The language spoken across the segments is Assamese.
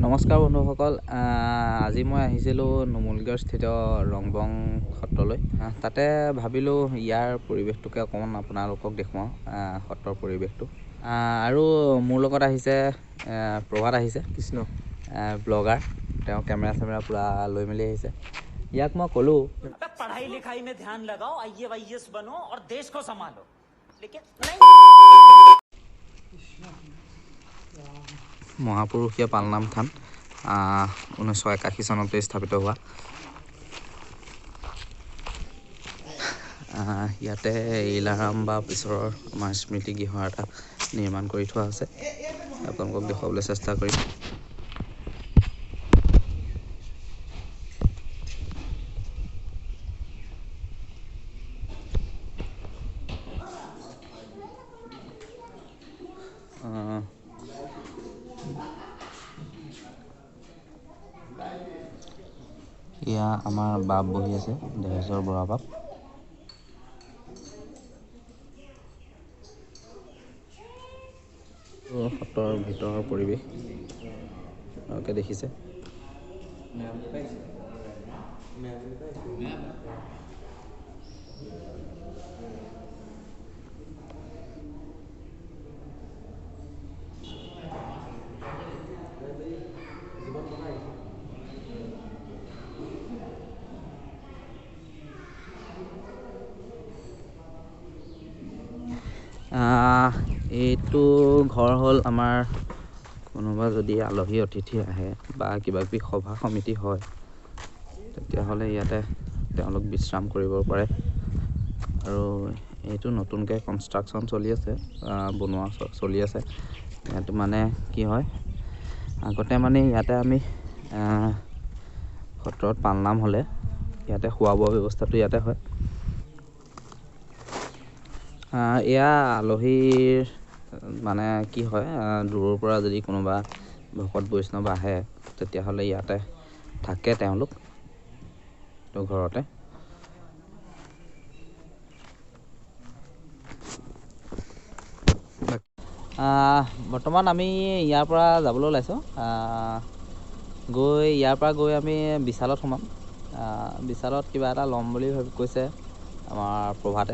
নমস্কাৰ বন্ধুসকল, আজি মই আহিছিলোঁ নুমলীগড়স্থিত ৰংবং সত্ৰলৈ। তাতে ভাবিলোঁ ইয়াৰ পৰিৱেশটোকে অকণমান আপোনালোকক দেখুৱাওঁ, সত্ৰৰ পৰিৱেশটো। আৰু মোৰ লগত আহিছে প্ৰভাত আহিছে, কৃষ্ণ ব্লগাৰ। তেওঁ কেমেৰা চেমেৰা পূৰা লৈ মেলি আহিছে। ইয়াক মই ক'লোঁ पढ़ाई लिखाई में ध्यान लगाओ, IAS बनो और देश को संभालो, लेकिन মহাপুৰুষীয়া পালনাম থান 1981 চনতে স্থাপিত হোৱা। ইয়াতে ইলাৰাম বা পিছৰৰ আমাৰ স্মৃতি গৃহ এটা নিৰ্মাণ কৰি থোৱা আছে, আপোনালোকক দেখুৱাবলৈ চেষ্টা কৰিম। এয়া আমাৰ বাপ বহি আছে, দেহেশ্বৰ বৰা বাপ। সত্ৰৰ ভিতৰৰ পৰিৱেশ আপোনালোকে দেখিছে। এইটো ঘৰ হ'ল আমাৰ কোনোবা যদি আলহী অতিথি আহে বা কিবা কিবি সভা সমিতি হয়, তেতিয়াহ'লে ইয়াতে তেওঁলোক বিশ্ৰাম কৰিব পাৰে। আৰু এইটো নতুনকৈ কনষ্ট্ৰাকশ্যন চলি আছে, বনোৱা চলি আছে। ইয়াতো মানে কি হয়, আগতে মানে ইয়াতে আমি সত্ৰত পালনাম হ'লে ইয়াতে খোৱা বোৱা ব্যৱস্থাটো ইয়াতে হয়। এয়া আলহীৰ মানে কি হয়, দূৰৰ পৰা যদি কোনোবা ভকত বৈষ্ণৱ আহে, তেতিয়াহ'লে ইয়াতে থাকে তেওঁলোক ঘৰতে। বৰ্তমান আমি ইয়াৰ পৰা যাবলৈ ওলাইছোঁ। ইয়াৰ পৰা গৈ আমি বিশালত সোমাম। বিশালত কিবা এটা ল'ম বুলি কৈছে আমাৰ প্ৰভাত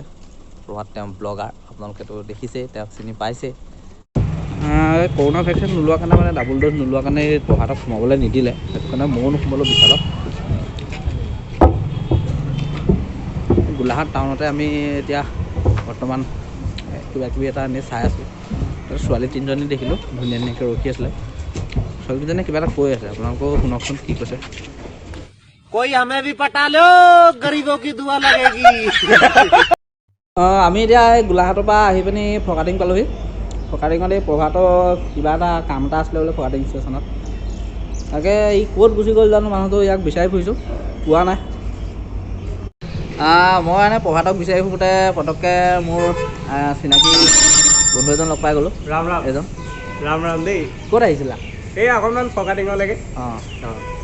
তেওঁ ব্লগাৰ, আপোনালোকেতো দেখিছেই, তেওঁক চিনি পাইছেই। কৰোণা ভেকচিন নোলোৱাৰ কাৰণে মানে ডাবুল ড'জ নোলোৱাৰ কাৰণে প্ৰভাতক সোমাবলৈ নিদিলে, সেইটো কাৰণে ময়ো নোসোমালোঁ বিশালত। গোলাঘাট টাউনতে আমি এতিয়া বৰ্তমান কিবা কিবি এটা এনেই চাই আছোঁ। ছোৱালী তিনিজনী দেখিলোঁ, ধুনীয়া ধুনীয়াকৈ ৰখি আছিলে। ছোৱালীকেইজনীয়ে কিবা এটা কৈ আছে, আপোনালোকেও শুনকচোন কি কৈছে। कोई हमें भी पटा लो, गरीबों की दुआ लगेगी। আমি এতিয়া এই গোলাঘাটৰ পৰা আহি পিনি ফৰকাটিং পালোঁহি। ফৰকাটিঙত এই প্ৰভাতৰ কিবা এটা কাম এটা আছিলে বোলে ফৰকাটিং ষ্টেচনত। তাকে ই ক'ত গুচি গ'ল জানো, মানুহটো ইয়াক বিচাৰি ফুৰিছোঁ, পোৱা নাই। মই এনে প্ৰভাতক বিচাৰি ফুৰোঁতে পটককৈ মোৰ চিনাকি বন্ধু এজন লগ পাই গ'লোঁ। ৰাম ৰাম এজন ৰাম ৰাম দেই। ক'ত আহিছিলা? এই অকণমান ফৰকাটিঙলৈকে। অঁ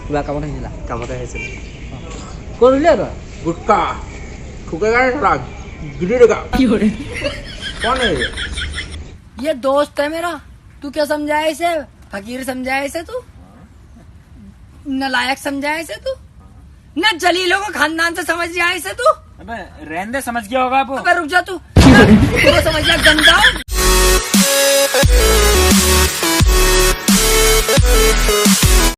কিবা কামত আহিছিলা? কামতে আহিছিলোঁ। ক'ত উলিয়াই তই? গুটকা খুকেগাৰ ৰাগ गिरी देगा कौन है ये दोस्त है मेरा। तू क्या समझाया इसे? फकीर समझाया इसे तू? नलायक समझाया इसे तू? न जलीलों को खानदान से समझ गया इसे तू? अबे रहने दे, समझ गया होगा वो। अबे रुक जा तू। समझ गया गंदा।